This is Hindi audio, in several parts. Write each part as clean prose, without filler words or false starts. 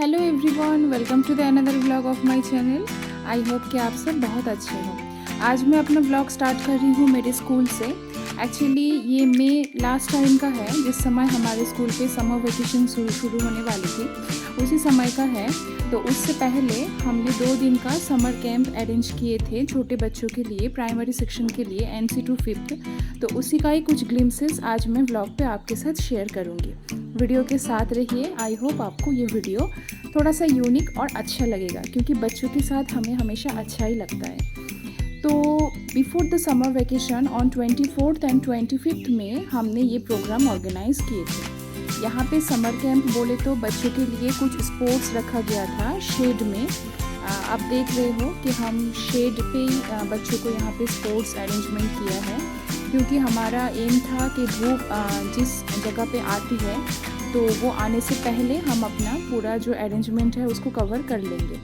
Hello everyone, welcome to the another vlog of my channel. I hope कि आप सब बहुत अच्छे हो। आज मैं अपना व्लॉग स्टार्ट कर रही हूँ मेरे स्कूल से। एक्चुअली ये मई लास्ट टाइम का है, जिस समय हमारे स्कूल पे समर वेकेशन शुरू होने वाली थी उसी समय का है। तो उससे पहले हमने 2 दिन का समर कैंप अरेंज किए थे छोटे बच्चों के लिए, प्राइमरी सेक्शन के लिए, NC to 5th। तो उसी का ही कुछ ग्लिम्सेस आज मैं व्लॉग पे आपके साथ शेयर करूँगी। वीडियो के साथ रहिए। आई होप आपको ये वीडियो थोड़ा सा यूनिक और अच्छा लगेगा, क्योंकि बच्चों के साथ हमें हमेशा अच्छा ही लगता है। तो before the summer vacation on 24th and 25th में हमने ये प्रोग्राम ऑर्गेनाइज किए थे। यहाँ पे समर कैंप बोले तो बच्चों के लिए कुछ स्पोर्ट्स रखा गया था शेड में। आप देख रहे हो कि हम शेड पे ही बच्चों को यहाँ पे स्पोर्ट्स अरेंजमेंट किया है, क्योंकि हमारा एम था कि धूप जिस जगह पे आती है तो वो आने से पहले हम अपना पूरा जो अरेंजमेंट है उसको कवर कर लेंगे।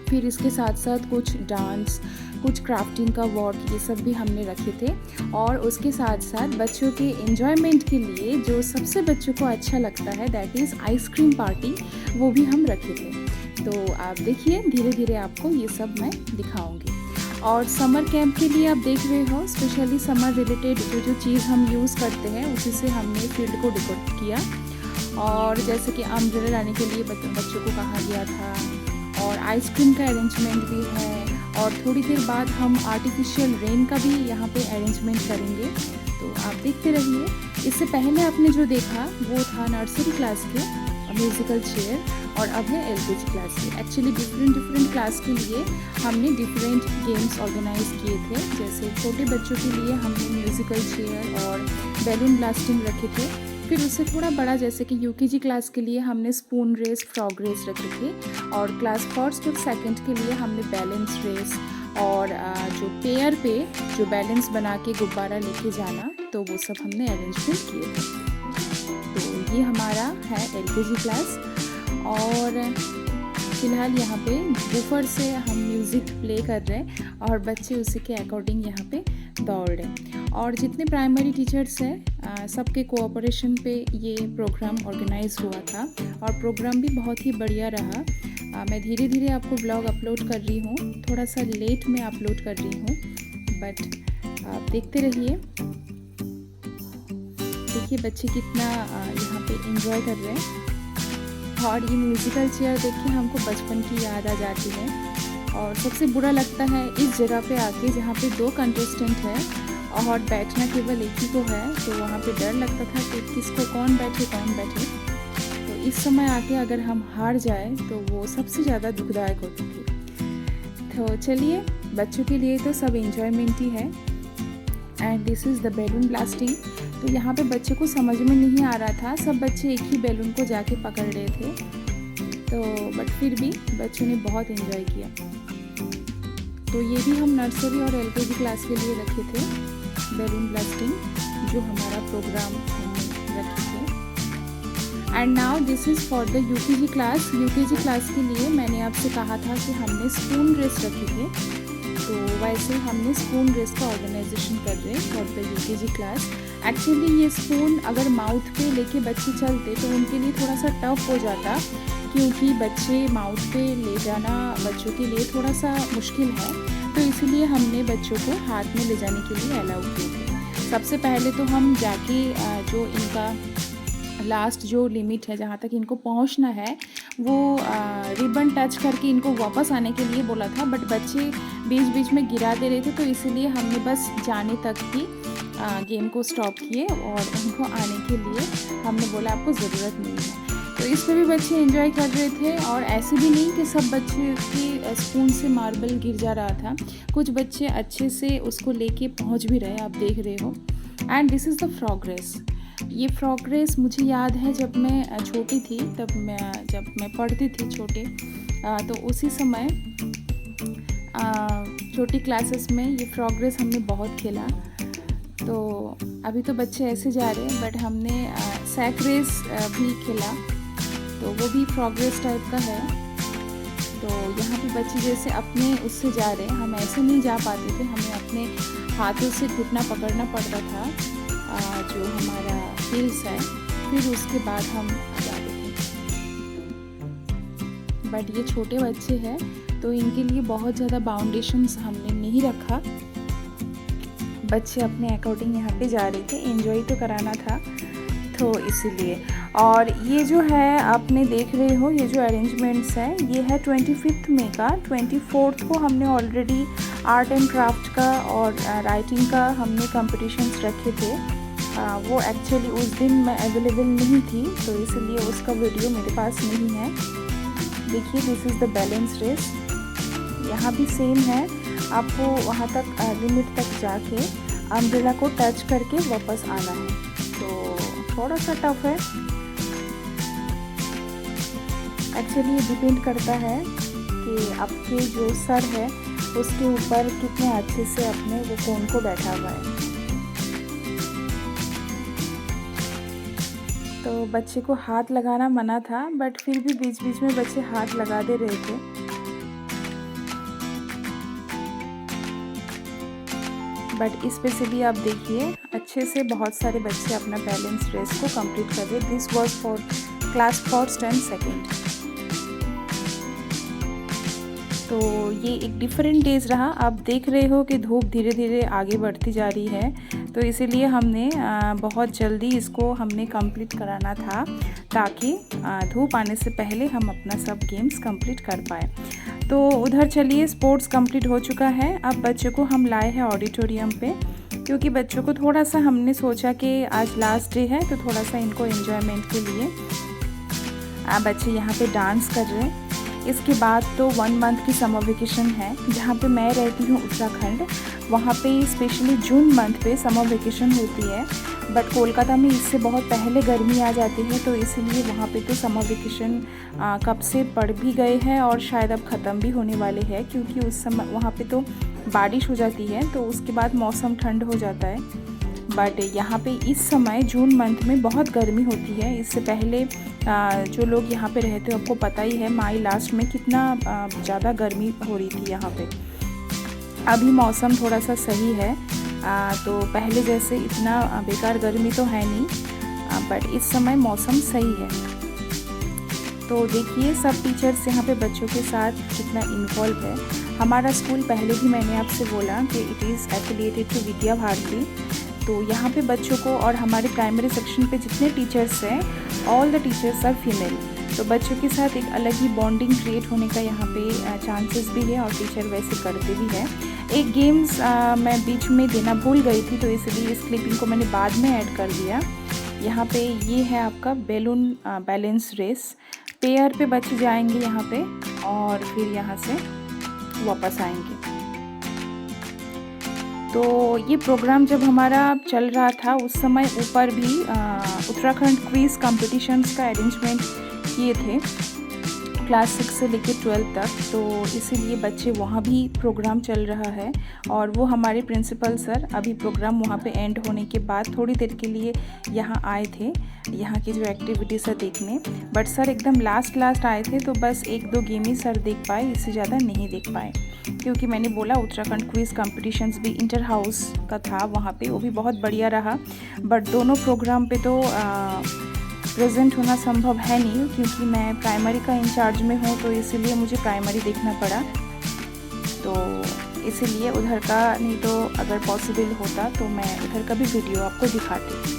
फिर इसके साथ साथ कुछ डांस, कुछ क्राफ्टिंग का वर्क, ये सब भी हमने रखे थे। और उसके साथ साथ बच्चों के एंजॉयमेंट के लिए जो सबसे बच्चों को अच्छा लगता है, दैट इज़ आइसक्रीम पार्टी, वो भी हम रखे थे। तो आप देखिए, धीरे धीरे आपको ये सब मैं दिखाऊंगी। और समर कैंप के लिए आप देख रहे हो, स्पेशली समर रिलेटेड जो चीज़ हम यूज़ करते हैं उसी से हमने फील्ड को डेकोरेट किया। और जैसे कि अम्ब्रेला लाने के लिए बच्चों को कहा गया था, और आइसक्रीम का अरेंजमेंट भी है। और थोड़ी देर बाद हम आर्टिफिशियल रेन का भी यहाँ पे अरेंजमेंट करेंगे। तो आप देखते रहिए। इससे पहले आपने जो देखा वो था नर्सरी क्लास के म्यूज़िकल चेयर, और अब है LKG क्लास के। एक्चुअली डिफरेंट क्लास के लिए हमने डिफरेंट गेम्स ऑर्गेनाइज किए थे। जैसे छोटे बच्चों के लिए हमने म्यूज़िकल चेयर और बैलून ब्लास्टिंग रखे थे। फिर उससे थोड़ा बड़ा, जैसे कि UKG क्लास के लिए हमने स्पून रेस, फ्रॉग रेस रखे थे। और क्लास 1st और 2nd के लिए हमने बैलेंस रेस, और जो पेयर पे जो बैलेंस बना के गुब्बारा लेके जाना, तो वो सब हमने अरेंजमेंट किए थे। तो ये हमारा है LKG क्लास। और फिलहाल यहाँ पे बूफर से हम म्यूज़िक प्ले कर रहे हैं और बच्चे उसी के अकॉर्डिंग यहाँ पे दौड़ रहे हैं। और जितने प्राइमरी टीचर्स हैं सबके कोऑपरेशन पे ये प्रोग्राम ऑर्गेनाइज हुआ था, और प्रोग्राम भी बहुत ही बढ़िया रहा। मैं धीरे धीरे आपको ब्लॉग अपलोड कर रही हूँ, थोड़ा सा लेट में अपलोड कर रही हूँ, बट आप देखते रहिए। देखिए बच्चे कितना यहाँ पे एंजॉय कर रहे हैं। और ये म्यूज़िकल चेयर देख के हमको बचपन की याद आ जाती है। और सबसे बुरा लगता है इस जगह पे आके जहाँ पे 2 कंटेस्टेंट है और बैठना केवल एक ही को है, तो वहाँ पे डर लगता था कि किसको कौन बैठे। तो इस समय आके अगर हम हार जाए तो वो सबसे ज़्यादा दुखदायक होती थी। तो चलिए, बच्चों के लिए तो सब एंजॉयमेंट ही है। And this is the balloon blasting. तो यहाँ पे बच्चे को समझ में नहीं आ रहा था, सब बच्चे एक ही बैलून को जाके पकड़ रहे थे। तो बट फिर भी बच्चों ने बहुत एंजॉय किया। तो ये भी हम नर्सरी और LKG क्लास के लिए रखे थे बैलून ब्लास्टिंग, जो हमारा प्रोग्राम हमने रखे थे। And now this is for the UKG class. UKG class के लिए मैंने आपसे कहा था कि हमने स्पून रेस रखे थे, तो वैसे हमने स्पून रेस का ऑर्गेनाइजेशन कर रहे हैं for the UKG class. Actually ये स्पून अगर माउथ पे लेके बच्चे चलते तो उनके लिए थोड़ा सा टफ हो जाता, क्योंकि बच्चे माउथ पे ले जाना बच्चों के लिए थोड़ा सा मुश्किल है। तो इसलिए हमने बच्चों को हाथ में ले जाने के लिए अलाउ किए थे। सबसे पहले तो हम जाके जो इनका लास्ट जो लिमिट है, जहाँ तक इनको पहुँचना है, वो रिबन टच करके इनको वापस आने के लिए बोला था, बट बच्चे बीच बीच में गिरा दे रहे थे। तो इसलिए हमने बस जाने तक ही गेम को स्टॉप किए, और उनको आने के लिए हमने बोला आपको ज़रूरत नहीं है। तो इस पर भी बच्चे एंजॉय कर रहे थे। और ऐसे भी नहीं कि सब बच्चे की स्पून से मार्बल गिर जा रहा था, कुछ बच्चे अच्छे से उसको लेके पहुंच भी रहे, आप देख रहे हो। And this is the frog race. ये फ्रॉग रेस मुझे याद है जब मैं छोटी थी, जब मैं पढ़ती थी छोटे, तो उसी समय छोटी क्लासेस में ये फ्रॉग रेस हमने बहुत खेला। तो अभी तो बच्चे ऐसे जा रहे हैं, बट हमने सैक रेस भी खेला, तो वो भी फ्रॉग रेस टाइप का है। तो यहाँ पे बच्चे जैसे अपने उससे जा रहे हैं, हम ऐसे नहीं जा पाते थे, हमें अपने हाथों से घुटना पकड़ना पड़ता था, जो हमारा हिल्स है, फिर उसके बाद हम जा रहे थे। बट ये छोटे बच्चे हैं तो इनके लिए बहुत ज़्यादा बाउंडेशंस हमने नहीं रखा। बच्चे अपने अकॉर्डिंग यहाँ पे जा रहे थे, एंजॉय तो कराना था तो इसीलिए। और ये जो है आपने देख रहे हो, ये जो अरेंजमेंट्स है ये है 25 मई का। 24 को हमने ऑलरेडी आर्ट एंड क्राफ्ट का और राइटिंग का हमने कंपटीशंस रखे थे। वो एक्चुअली उस दिन मैं अवेलेबल नहीं थी तो इसलिए उसका वीडियो मेरे पास नहीं है। देखिए this is the balance race. यहाँ भी सेम है, आपको वहाँ तक लिमिट तक जाके अम्ब्रेला को टच करके वापस आना है, तो थोड़ा सा टफ है। एक्चुअली ये डिपेंड करता है कि आपके जो सर है उसके ऊपर कितने अच्छे से अपने वो कोन को बैठा हुआ है। तो बच्चे को हाथ लगाना मना था बट फिर भी बीच बीच में बच्चे हाथ लगा दे रहे थे। बट स्पेशली आप देखिए अच्छे से बहुत सारे बच्चे अपना बैलेंस रेस को कंप्लीट कर रहे। This was for class 1st and 2nd। तो ये एक डिफरेंट डेज रहा। आप देख रहे हो कि धूप धीरे धीरे आगे बढ़ती जा रही है, तो इसीलिए हमने बहुत जल्दी इसको हमने कंप्लीट कराना था ताकि धूप आने से पहले हम अपना सब गेम्स कंप्लीट कर पाए। तो उधर चलिए स्पोर्ट्स कंप्लीट हो चुका है। अब बच्चों को हम लाए हैं ऑडिटोरियम पे, क्योंकि बच्चों को थोड़ा सा हमने सोचा कि आज लास्ट डे है तो थोड़ा सा इनको एंजॉयमेंट के लिए बच्चे यहाँ पे डांस कर रहे हैं। इसके बाद तो 1 मंथ की समर वेकेशन है। जहाँ पे मैं रहती हूँ उत्तराखंड, वहाँ पे स्पेशली जून मंथ पे समर वेकेशन होती है। बट कोलकाता में इससे बहुत पहले गर्मी आ जाती है, तो इसीलिए वहाँ पे तो समर वेकेशन कब से पड़ भी गए हैं और शायद अब ख़त्म भी होने वाले हैं, क्योंकि उस समय वहाँ पे तो बारिश हो जाती है तो उसके बाद मौसम ठंड हो जाता है। बट यहाँ पे इस समय जून मंथ में बहुत गर्मी होती है। इससे पहले जो लोग यहाँ पे रहते हैं आपको पता ही है मई लास्ट में कितना ज़्यादा गर्मी हो रही थी यहाँ पे। अभी मौसम थोड़ा सा सही है, तो पहले जैसे इतना बेकार गर्मी तो है नहीं, बट इस समय मौसम सही है। तो देखिए सब टीचर्स यहाँ पे बच्चों के साथ कितना इन्वॉल्व है। हमारा स्कूल पहले भी मैंने आपसे बोला कि it is affiliated to Vidya Bharati. तो यहाँ पे बच्चों को और हमारे प्राइमरी सेक्शन पे जितने टीचर्स हैं all the teachers are female, तो बच्चों के साथ एक अलग ही बॉन्डिंग क्रिएट होने का यहाँ पे चांसेस भी है और टीचर वैसे करते भी हैं। एक गेम्स मैं बीच में देना भूल गई थी, तो इसलिए इस क्लिपिंग को मैंने बाद में ऐड कर दिया। यहाँ पे ये है आपका बैलून बैलेंस रेस। पेयर पे बच्चे जाएंगे यहाँ पे और फिर यहाँ से वापस आएंगे। तो ये प्रोग्राम जब हमारा चल रहा था उस समय ऊपर भी उत्तराखंड क्विज़ कॉम्पिटिशन्स का अरेंजमेंट किए थे क्लास 6 से लेकर 12 तक, तो इसीलिए बच्चे वहाँ भी प्रोग्राम चल रहा है। और वो हमारे प्रिंसिपल सर अभी प्रोग्राम वहाँ पे एंड होने के बाद थोड़ी देर के लिए यहाँ आए थे, यहाँ की जो एक्टिविटीज़ है देखने। बट सर एकदम लास्ट आए थे, तो बस 1-2 गेम ही सर देख पाए, इससे ज़्यादा नहीं देख पाए, क्योंकि मैंने बोला उत्तराखंड क्विज़ कॉम्पिटिशन्स भी इंटर हाउस का था वहाँ पे, वो भी बहुत बढ़िया रहा। बट दोनों प्रोग्राम पे तो प्रेजेंट होना संभव है नहीं, क्योंकि मैं प्राइमरी का इंचार्ज में हूँ, तो इसीलिए मुझे प्राइमरी देखना पड़ा। तो इसीलिए उधर का नहीं, तो अगर पॉसिबल होता तो मैं उधर का भी वीडियो आपको दिखाती।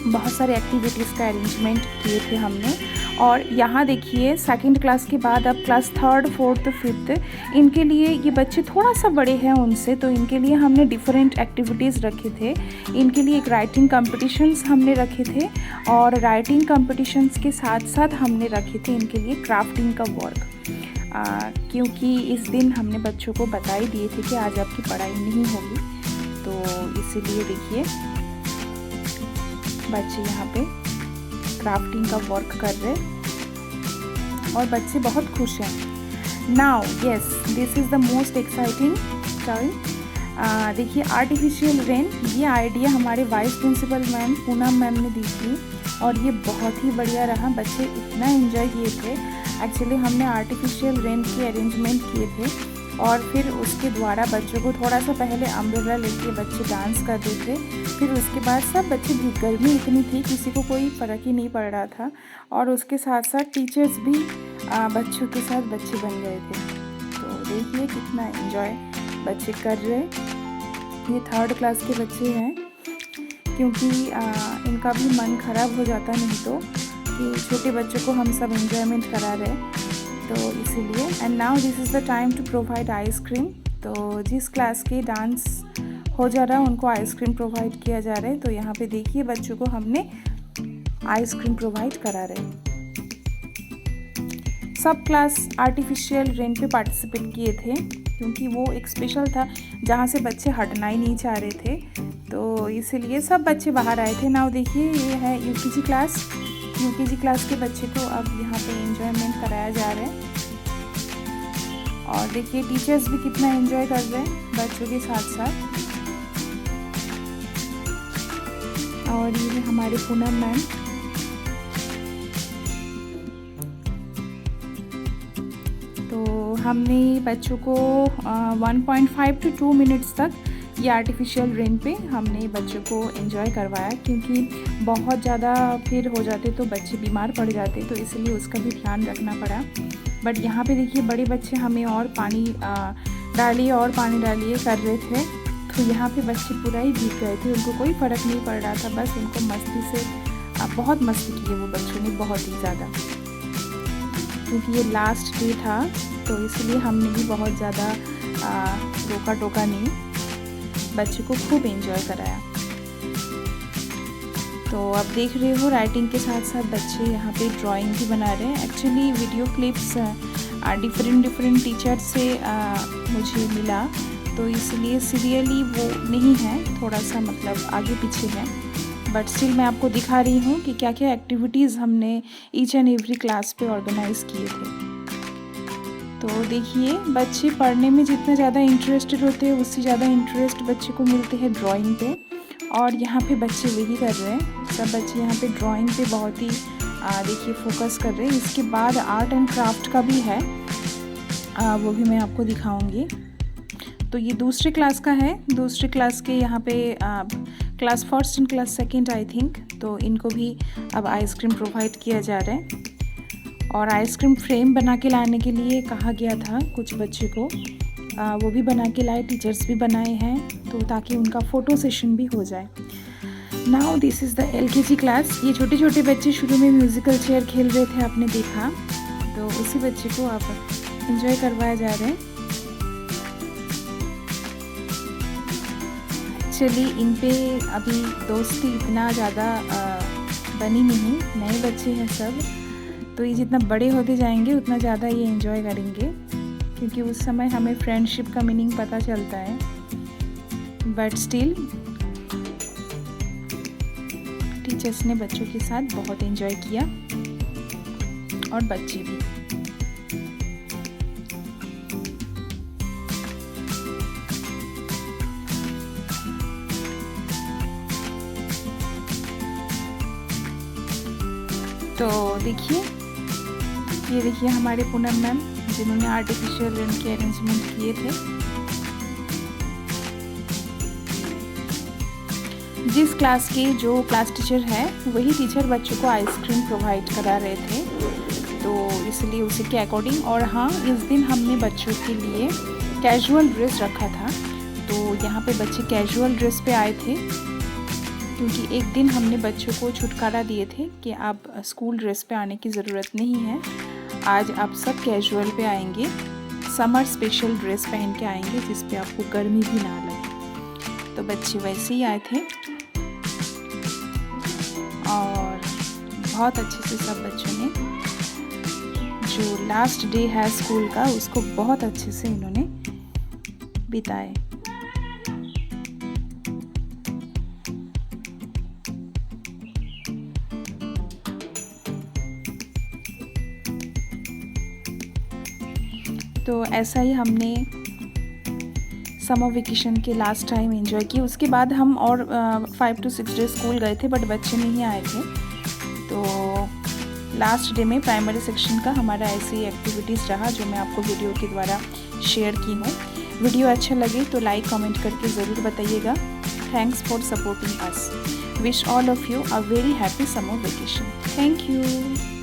बहुत सारे एक्टिविटीज़ का अरेंजमेंट किए थे हमने। और यहाँ देखिए 2nd क्लास के बाद अब क्लास 3rd, 4th, 5th इनके लिए ये बच्चे थोड़ा सा बड़े हैं उनसे, तो इनके लिए हमने डिफरेंट एक्टिविटीज़ रखे थे। इनके लिए एक राइटिंग कंपटीशंस हमने रखे थे, और राइटिंग कंपटीशंस के साथ साथ हमने रखे थे इनके लिए क्राफ्टिंग का वर्क, क्योंकि इस दिन हमने बच्चों को बता ही दिए थे कि आज आपकी पढ़ाई नहीं होगी। तो इसीलिए देखिए बच्चे यहाँ पे क्राफ्टिंग का वर्क कर रहे और बच्चे बहुत खुश हैं। Now yes, this is the most exciting time. देखिए आर्टिफिशियल रेन, ये आइडिया हमारे vice principal ma'am Poonam ma'am ने दी थी और ये बहुत ही बढ़िया रहा। बच्चे इतना एंजॉय किए थे। एक्चुअली हमने आर्टिफिशियल रेन के अरेंजमेंट किए थे और फिर उसके द्वारा बच्चों को थोड़ा सा पहले अम्ब्रेला लेके बच्चे डांस कर रहे थे। फिर उसके बाद सब बच्चे भी, गर्मी इतनी थी किसी को कोई फ़र्क ही नहीं पड़ रहा था, और उसके साथ साथ टीचर्स भी बच्चों के साथ बच्चे बन गए थे। तो देखिए कितना एंजॉय बच्चे कर रहे। ये 3rd क्लास के बच्चे हैं, क्योंकि इनका भी मन ख़राब हो जाता नहीं तो कि छोटे बच्चों को हम सब एंजॉयमेंट करा रहे, तो इसीलिए। And now this is the time to provide ice cream. तो जिस क्लास के डांस हो जा रहा है उनको आइसक्रीम प्रोवाइड किया जा रहा है। तो यहाँ पे देखिए बच्चों को हमने आइसक्रीम प्रोवाइड करा रहे। सब क्लास आर्टिफिशियल रेन पे पार्टिसिपेट किए थे, क्योंकि वो एक स्पेशल था जहाँ से बच्चे हटना ही नहीं चाह रहे थे, तो इसीलिए सब बच्चे बाहर आए थे। नाउ देखिए ये है यूकेजी क्लास के बच्चे को अब यहाँ पे एंजॉयमेंट कराया जा रहा है। और देखिए टीचर्स भी कितना एंजॉय कर रहे हैं बच्चों के साथ साथ। और ये हमारे पूनम मैम। तो हमने बच्चों को 1.5 to 2 मिनट्स तक ये आर्टिफिशियल रेन पे हमने बच्चों को एंजॉय करवाया, क्योंकि बहुत ज़्यादा फिर हो जाते तो बच्चे बीमार पड़ जाते, तो इसलिए उसका भी ध्यान रखना पड़ा। बट यहाँ पे देखिए बड़े बच्चे हमें और पानी डालिए कर रहे थे, तो यहाँ पे बच्चे पूरा ही भीग गए थे, उनको कोई फ़र्क नहीं पड़ रहा था, बस उनको मस्ती से बहुत मस्ती की है वो बच्चों ने, बहुत ही ज़्यादा। क्योंकि ये लास्ट डे था तो इसलिए हमने भी बहुत ज़्यादा रोका टोका नहीं, बच्चे को खूब एंजॉय कराया। तो अब देख रहे हो राइटिंग के साथ साथ बच्चे यहाँ पे ड्राइंग भी बना रहे हैं। Actually video clips different teacher से मुझे मिला, तो इसलिए सीरियली वो नहीं है, थोड़ा सा मतलब आगे पीछे है, बट स्टिल मैं आपको दिखा रही हूँ कि क्या क्या एक्टिविटीज़ हमने ईच एंड एवरी क्लास पे ऑर्गेनाइज़ किए थे। तो देखिए बच्चे पढ़ने में जितना ज़्यादा इंटरेस्टेड होते हैं उससे ज़्यादा इंटरेस्ट बच्चे को मिलते हैं ड्राइंग पे, और यहाँ पे बच्चे वही कर रहे हैं। सब बच्चे यहाँ पे ड्राइंग पे बहुत ही देखिए फोकस कर रहे हैं। इसके बाद आर्ट एंड क्राफ्ट का भी है, वो भी मैं आपको दिखाऊँगी। तो ये दूसरे क्लास का है, दूसरे क्लास के यहाँ पे class 1st and class 2nd I think, तो इनको भी अब आइसक्रीम प्रोवाइड किया जा रहा है। और आइसक्रीम फ्रेम बना के लाने के लिए कहा गया था कुछ बच्चे को, वो भी बना के लाए, टीचर्स भी बनाए हैं, तो ताकि उनका फ़ोटो सेशन भी हो जाए। Now this is the LKG class. ये छोटे छोटे बच्चे शुरू में म्यूज़िकल चेयर खेल रहे थे, आपने देखा, तो उसी बच्चे को अब एंजॉय करवाया जा रहा है। एक्चुअली इन पे अभी दोस्ती इतना ज़्यादा बनी नहीं, नए बच्चे हैं सब, तो ये जितना बड़े होते जाएंगे उतना ज़्यादा ये एंजॉय करेंगे, क्योंकि उस समय हमें फ्रेंडशिप का मीनिंग पता चलता है। बट स्टिल टीचर्स ने बच्चों के साथ बहुत एंजॉय किया, और बच्चे भी। तो देखिए ये देखिए हमारे पूनम मैम जिन्होंने आर्टिफिशियल रेन के अरेंजमेंट किए थे। जिस क्लास के जो क्लास टीचर है वही टीचर बच्चों को आइसक्रीम प्रोवाइड करा रहे थे, तो इसलिए उसी के अकॉर्डिंग। और हाँ, इस दिन हमने बच्चों के लिए कैजुअल ड्रेस रखा था, तो यहाँ पे बच्चे कैजुअल ड्रेस पे आए थे, क्योंकि एक दिन हमने बच्चों को छुटकारा दिए थे कि आप स्कूल ड्रेस पे आने की ज़रूरत नहीं है, आज आप सब कैजुअल पे आएंगे, समर स्पेशल ड्रेस पहन के आएंगे जिस पे आपको गर्मी भी ना लगे। तो बच्चे वैसे ही आए थे, और बहुत अच्छे से सब बच्चों ने जो लास्ट डे है स्कूल का उसको बहुत अच्छे से इन्होंने बिताए। तो ऐसा ही हमने समर वेकेशन के लास्ट टाइम एंजॉय किया। उसके बाद हम और 5 to 6 डेज स्कूल गए थे, बट बच्चे नहीं आए थे। तो लास्ट डे में प्राइमरी सेक्शन का हमारा ऐसी एक्टिविटीज़ रहा जो मैं आपको वीडियो के द्वारा शेयर की हूँ। वीडियो अच्छा लगे तो लाइक कमेंट करके ज़रूर बताइएगा। Thanks for supporting us. Wish all of you a very happy summer vacation. Thank you.